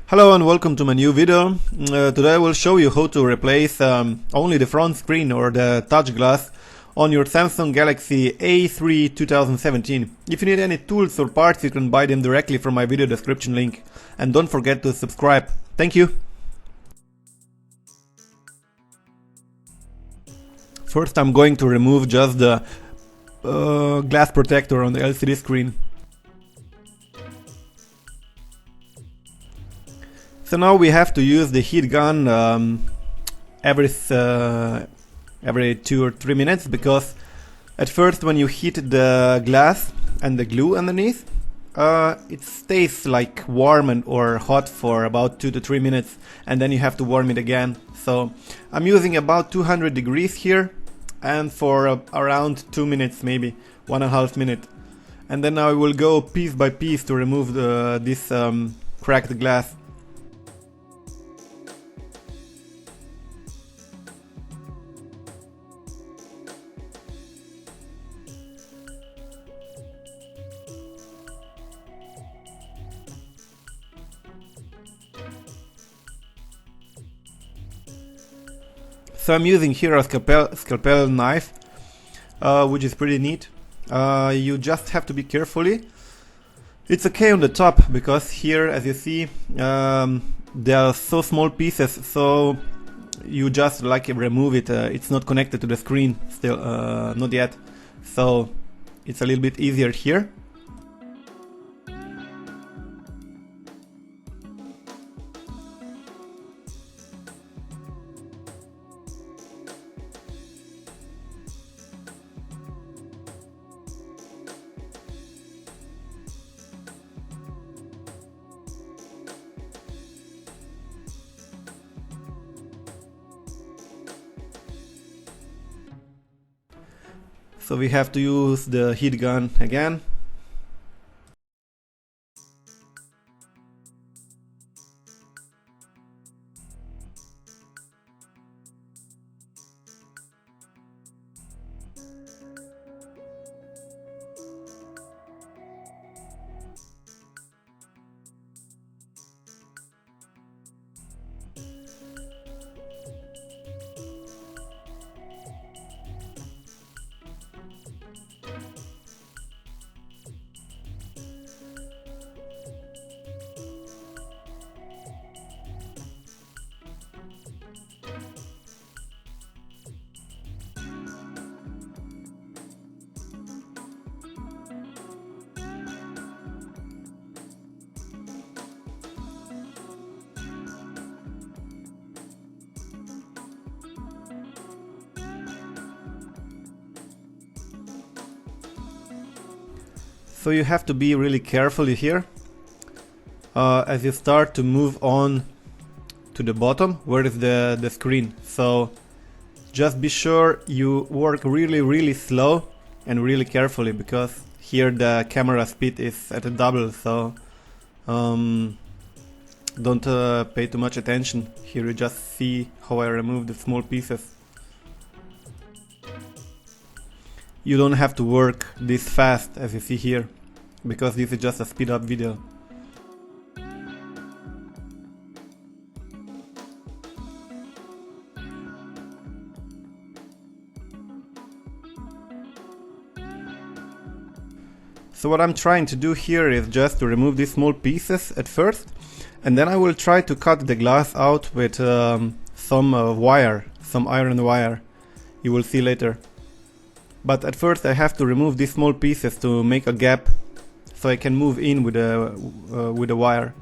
Hello and welcome to my new video. Today I will show you how to replace only the front screen or the touch glass on your Samsung Galaxy A3 2017. If you need any tools or parts, you can buy them directly from my video description link. And don't forget to subscribe. Thank you. First I'm going to remove just the glass protector on the LCD screen. So now we have to use the heat gun every 2 or 3 minutes, because at first when you heat the glass and the glue underneath, it stays like warm or hot for about 2 to 3 minutes, and then you have to warm it again. So I'm using about 200 degrees here, and for around 2 minutes, maybe 1.5 minutes. And then I will go piece by piece to remove this cracked glass. So I'm using here a scalpel knife, which is pretty neat. You just have to be carefully. It's okay on the top, because here, as you see, there are so small pieces, so you just like remove it. It's not connected to the screen still, not yet. So it's a little bit easier here. So we have to use the heat gun again. So you have to be really careful here as you start to move on to the bottom where is the screen. So just be sure you work really slow and really carefully, because here the camera speed is at a double, so don't pay too much attention. Here you just see how I remove the small pieces. You don't have to work this fast as you see here, because this is just a speed up video. So what I'm trying to do here is just to remove these small pieces at first, and then I will try to cut the glass out with some wire, some iron wire. You will see later. But at first I have to remove these small pieces to make a gap, so I can move in with the wire.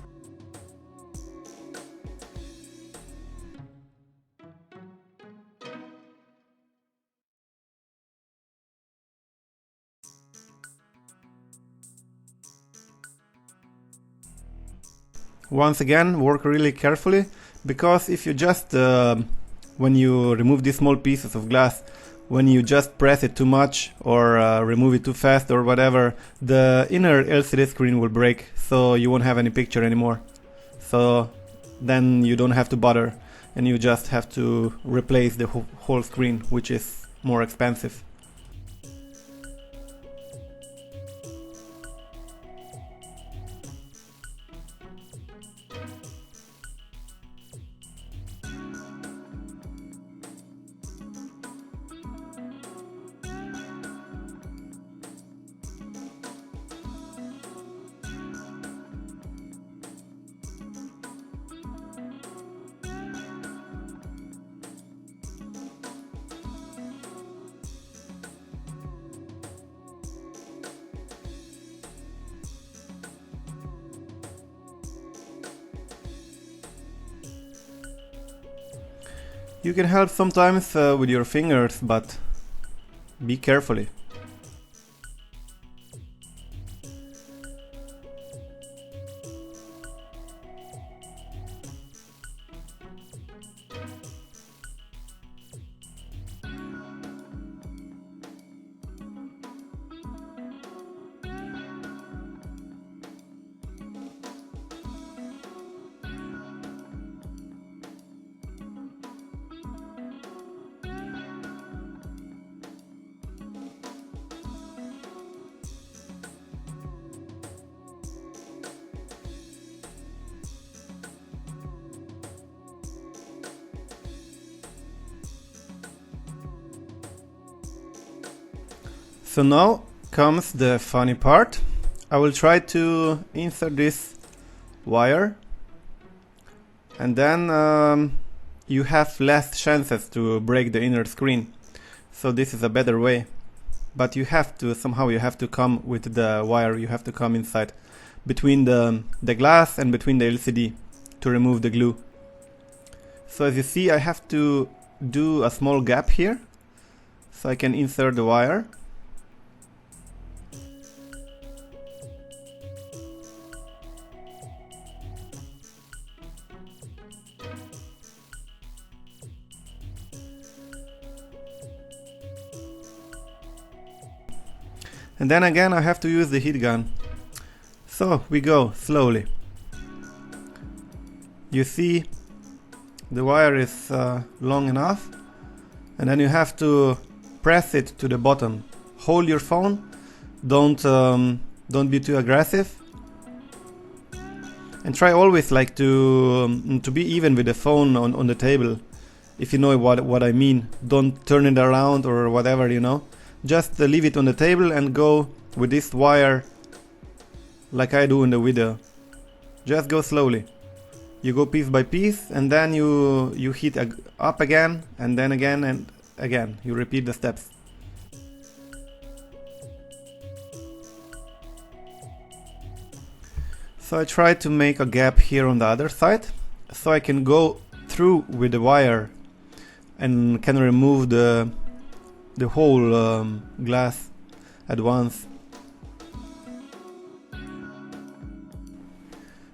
Once again, work really carefully, because if you just when you remove these small pieces of glass, when you just press it too much or remove it too fast or whatever, the inner LCD screen will break, so you won't have any picture anymore. So then you don't have to bother, and you just have to replace the whole screen, which is more expensive. You can help sometimes with your fingers, but be carefully. So now comes the funny part. I will try to insert this wire, and then you have less chances to break the inner screen. So this is a better way. But you have to, somehow you have to come with the wire, you have to come inside between the glass and between the LCD to remove the glue. So as you see, I have to do a small gap here so I can insert the wire. And then again I have to use the heat gun. So we go slowly. You see the wire is long enough, and then you have to press it to the bottom. Hold your phone, don't be too aggressive, and try always like to be even with the phone on the table. If you know what I mean, don't turn it around or whatever, you know. Just leave it on the table and go with this wire like I do in the video. Just go slowly. You go piece by piece, and then you hit up again, and then again and again. You repeat the steps. So I try to make a gap here on the other side, so I can go through with the wire and can remove the whole glass at once.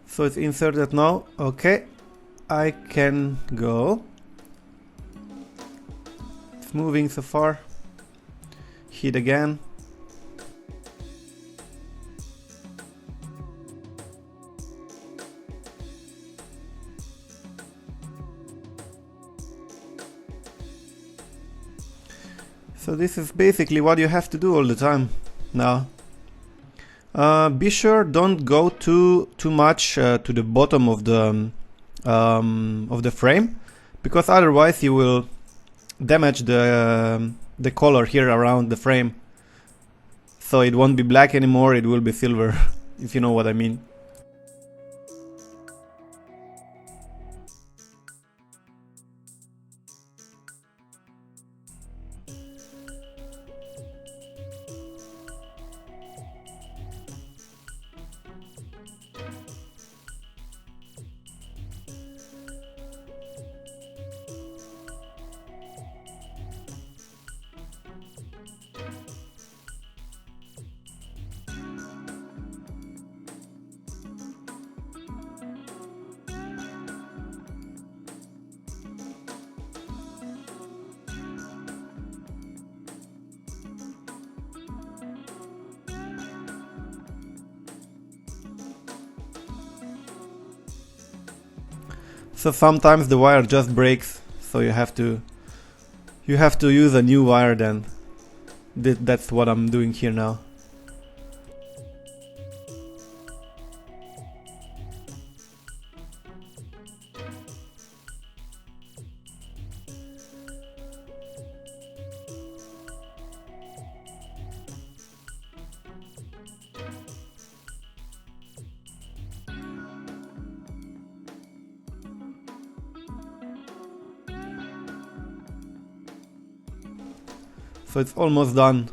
So it's inserted now. Okay, I can go. It's moving so far. Hit again. So this is basically what you have to do all the time now. Be sure don't go too much to the bottom of the frame, because otherwise you will damage the color here around the frame. So it won't be black anymore, it will be silver, if you know what I mean. So sometimes the wire just breaks, so you have to use a new wire then. That's what I'm doing here now. So it's almost done.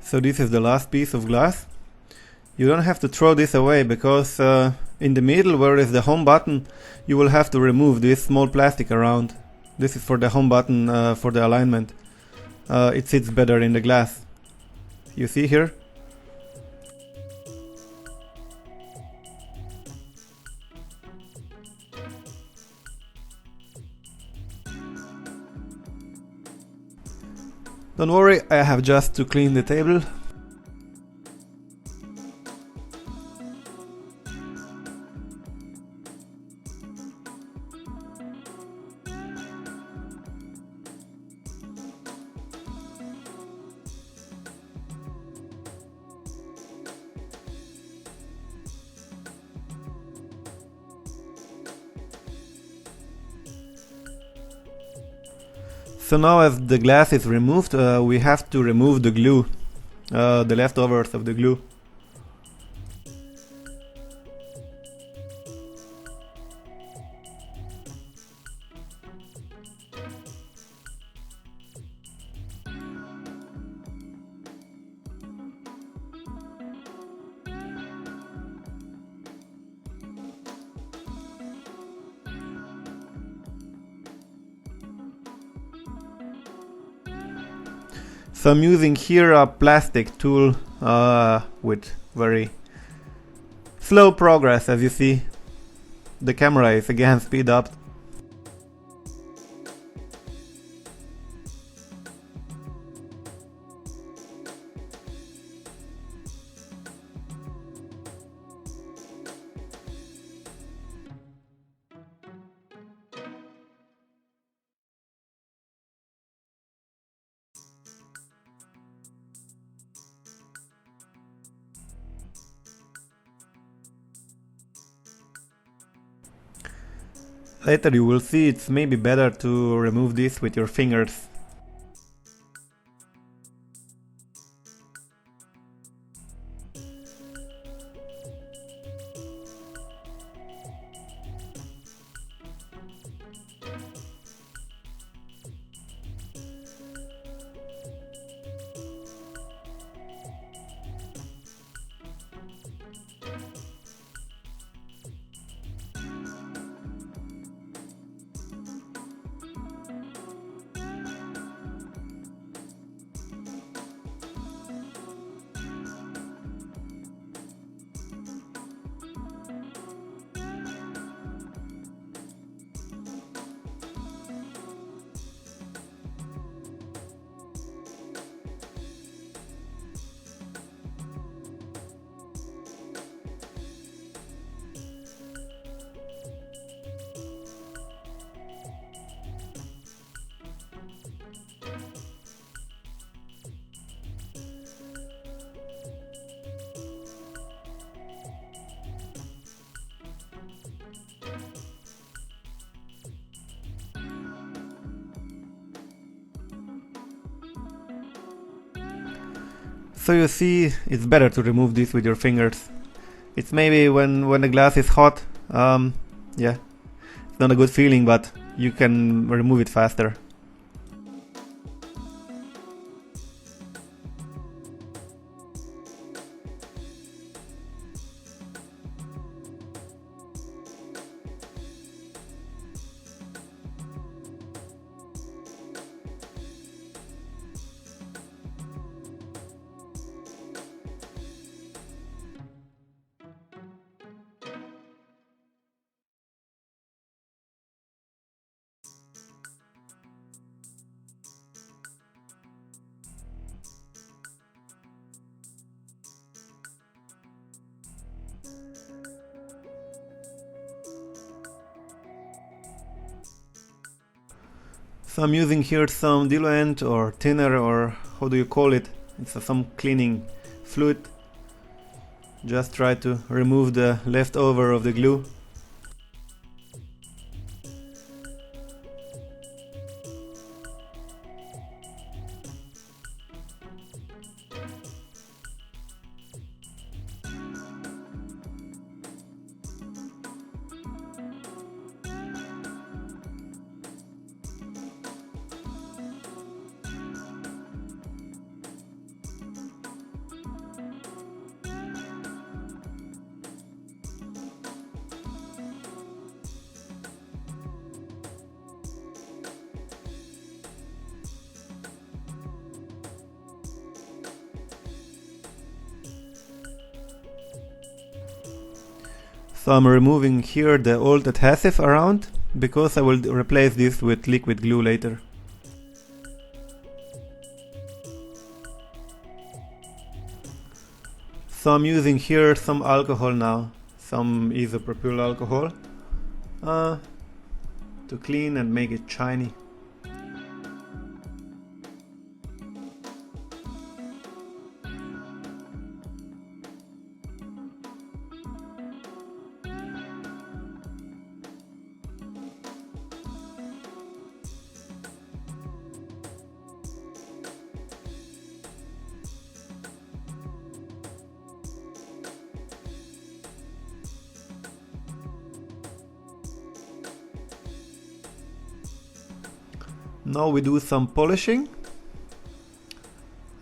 So this is the last piece of glass. You don't have to throw this away because in the middle where is the home button, you will have to remove this small plastic around. This is for the home button for the alignment. It sits better in the glass. You see here? Don't worry, I have just to clean the table. So now as the glass is removed, we have to remove the glue, the leftovers of the glue. So I'm using here a plastic tool with very slow progress, as you see. The camera is again speed up. Later you will see it's maybe better to remove this with your fingers. So you see, it's better to remove this with your fingers. It's maybe when the glass is hot, yeah, it's not a good feeling, but you can remove it faster. So I'm using here some diluent or thinner, or how do you call it? It's some cleaning fluid. Just try to remove the leftover of the glue. So I'm removing here the old adhesive around, because I will replace this with liquid glue later. So I'm using here some alcohol now, some isopropyl alcohol, to clean and make it shiny. Now we do some polishing.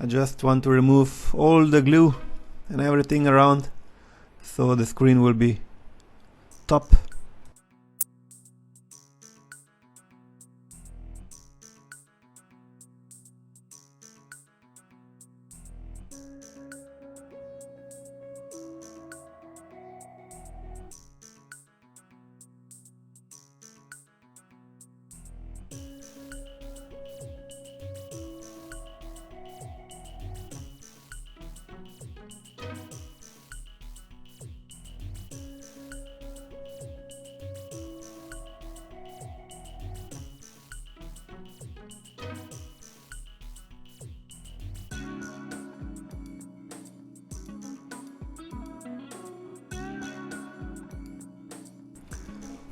I just want to remove all the glue and everything around, so the screen will be top.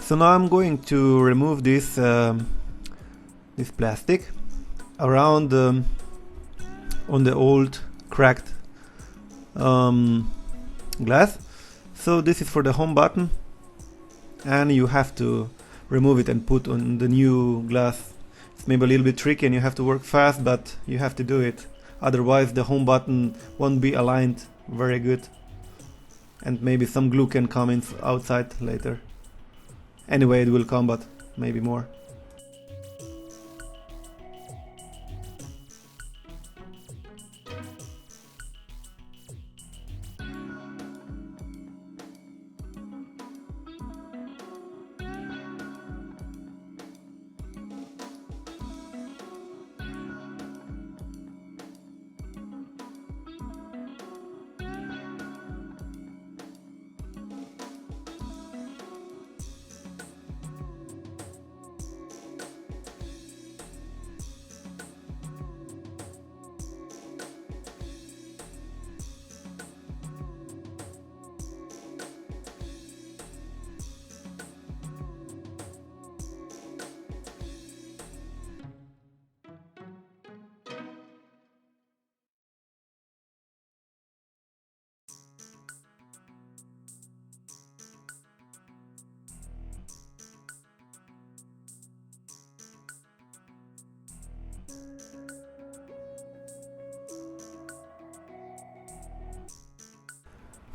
So now I'm going to remove this this plastic around on the old cracked glass. So this is for the home button, and you have to remove it and put on the new glass. It's maybe a little bit tricky and you have to work fast, but you have to do it. Otherwise the home button won't be aligned very good, and maybe some glue can come in outside later. Anyway, it will come, but maybe more.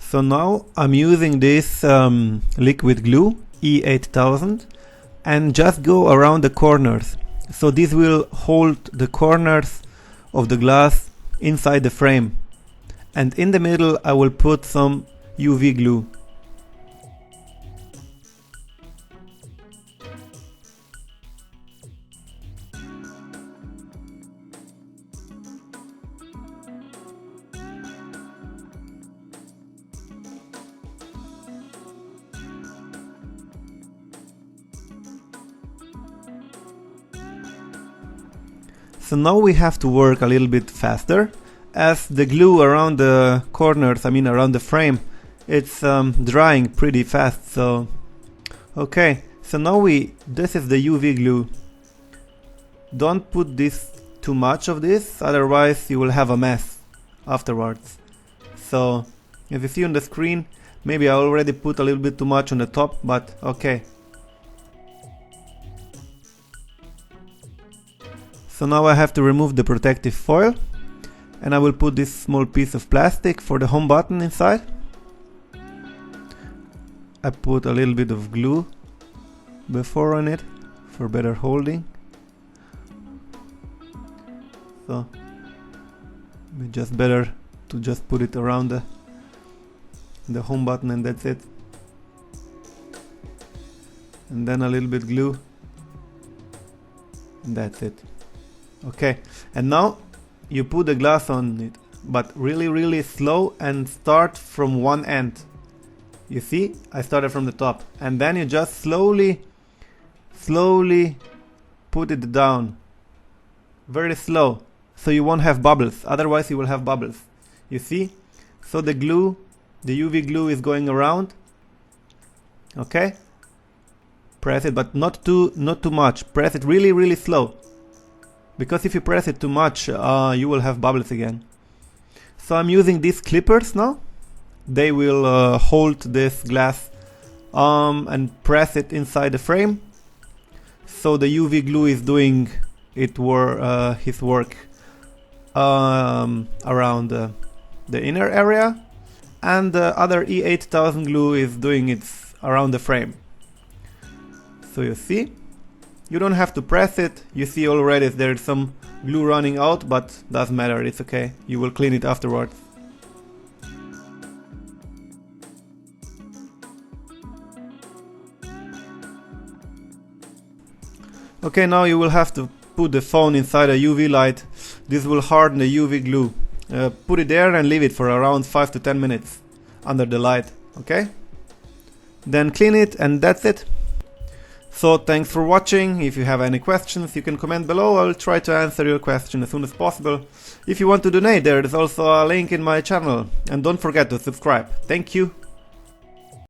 So now I'm using this liquid glue E8000 and just go around the corners. So this will hold the corners of the glass inside the frame. And in the middle I will put some UV glue. So now we have to work a little bit faster, as the glue around the corners, I mean around the frame, it's drying pretty fast. So okay, so now this is the UV glue. Don't put this too much of this, otherwise you will have a mess afterwards. So as you see on the screen, maybe I already put a little bit too much on the top, but okay. So now I have to remove the protective foil, and I will put this small piece of plastic for the home button inside. I put a little bit of glue before on it for better holding. So it's just better to just put it around the home button, and that's it. and then a little bit glue. And that's it. Okay, and now you put the glass on it, but really slow, and start from one end. You see, I started from the top, and then you just slowly put it down, very slow, so you won't have bubbles, otherwise you will have bubbles. You see, so the glue, the UV glue is going around. Okay, press it, but not too much. Press it really slow, because if you press it too much, you will have bubbles again. So I'm using these clippers now. They will hold this glass and press it inside the frame. So the UV glue is doing his work around the inner area, and the other E8000 glue is doing it around the frame. So you see, you don't have to press it. You see already there's some glue running out, but doesn't matter, it's okay. You will clean it afterwards. Okay, now you will have to put the phone inside a UV light. This will harden the UV glue. Put it there and leave it for around 5 to 10 minutes under the light, okay? Then clean it, and that's it. So thanks for watching. If you have any questions, you can comment below. I'll try to answer your question as soon as possible. If you want to donate, there is also a link in my channel. And don't forget to subscribe. Thank you.